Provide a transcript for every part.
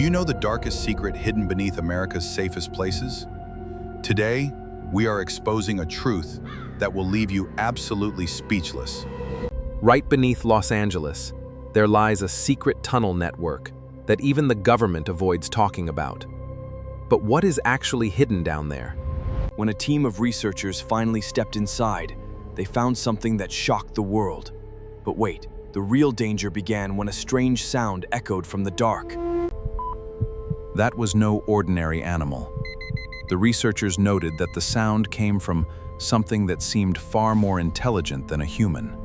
Do you know the darkest secret hidden beneath America's safest places? Today, we are exposing a truth that will leave you absolutely speechless. Right beneath Los Angeles, there lies a secret tunnel network that even the government avoids talking about. But what is actually hidden down there? When a team of researchers finally stepped inside, they found something that shocked the world. But wait, the real danger began when a strange sound echoed from the dark. That was no ordinary animal. The researchers noted that the sound came from something that seemed far more intelligent than a human.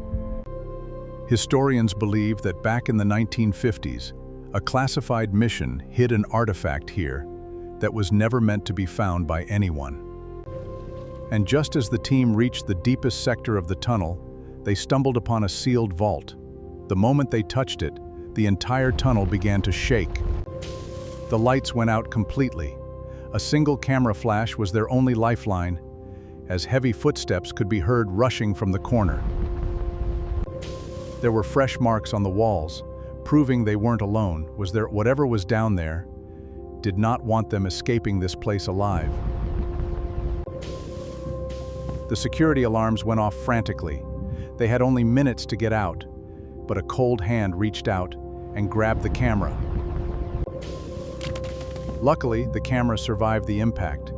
Historians believe that back in the 1950s, a classified mission hid an artifact here that was never meant to be found by anyone. And just as the team reached the deepest sector of the tunnel, they stumbled upon a sealed vault. The moment they touched it, the entire tunnel began to shake. The lights went out completely. A single camera flash was their only lifeline, as heavy footsteps could be heard rushing from the corner. There were fresh marks on the walls, proving they weren't alone. Whatever was down there did not want them escaping this place alive. The security alarms went off frantically. They had only minutes to get out, but a cold hand reached out and grabbed the camera. Luckily, the camera survived the impact,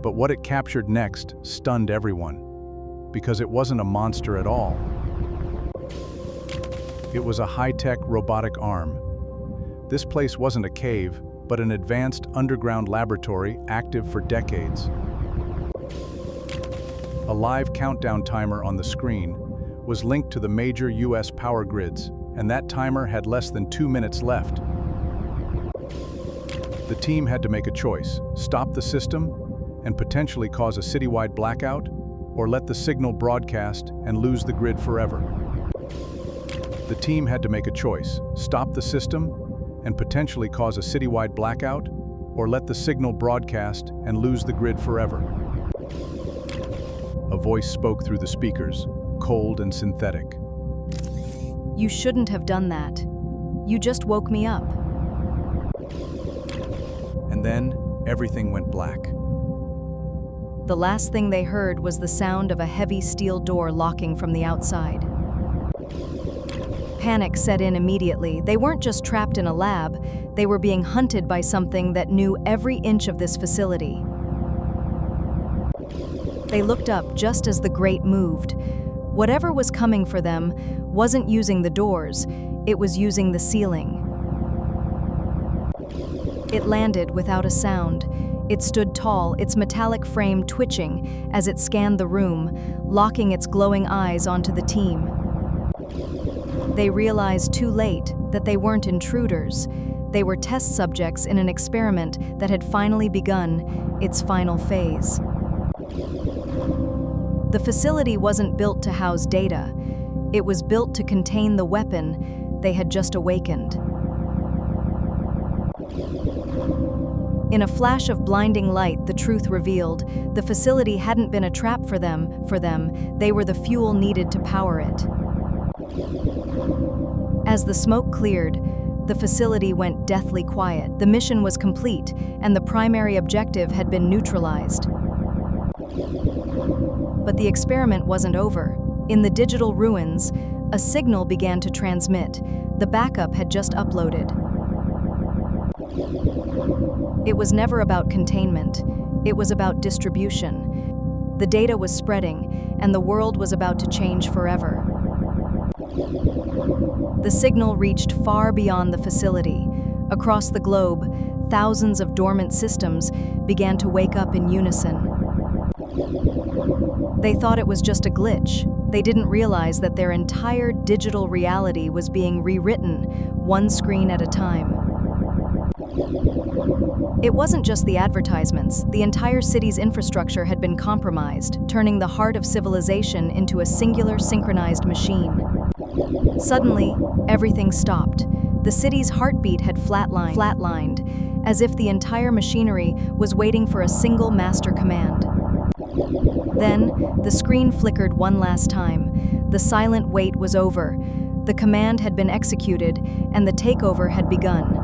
but what it captured next stunned everyone, because it wasn't a monster at all. It was a high-tech robotic arm. This place wasn't a cave, but an advanced underground laboratory active for decades. A live countdown timer on the screen was linked to the major US power grids, and that timer had less than 2 minutes left. The team had to make a choice: stop the system and potentially cause a citywide blackout, or let the signal broadcast and lose the grid forever. The team had to make a choice: stop the system and potentially cause a citywide blackout, or let the signal broadcast and lose the grid forever. A voice spoke through the speakers, cold and synthetic. You shouldn't have done that. You just woke me up. And then, everything went black. The last thing they heard was the sound of a heavy steel door locking from the outside. Panic set in immediately. They weren't just trapped in a lab, they were being hunted by something that knew every inch of this facility. They looked up just as the grate moved. Whatever was coming for them wasn't using the doors, it was using the ceiling. It landed without a sound. It stood tall, its metallic frame twitching as it scanned the room, locking its glowing eyes onto the team. They realized too late that they weren't intruders. They were test subjects in an experiment that had finally begun its final phase. The facility wasn't built to house data. It was built to contain the weapon they had just awakened. In a flash of blinding light, the truth revealed. The facility hadn't been a trap for them. They were the fuel needed to power it. As the smoke cleared, the facility went deathly quiet. The mission was complete, and the primary objective had been neutralized. But the experiment wasn't over. In the digital ruins, a signal began to transmit. The backup had just uploaded. It was never about containment. It was about distribution. The data was spreading, and the world was about to change forever. The signal reached far beyond the facility. Across the globe, thousands of dormant systems began to wake up in unison. They thought it was just a glitch. They didn't realize that their entire digital reality was being rewritten, one screen at a time. It wasn't just the advertisements. The entire city's infrastructure had been compromised, turning the heart of civilization into a singular synchronized machine. Suddenly, everything stopped. The city's heartbeat had flatlined, as if the entire machinery was waiting for a single master command. Then, the screen flickered one last time. The silent wait was over. The command had been executed, and the takeover had begun.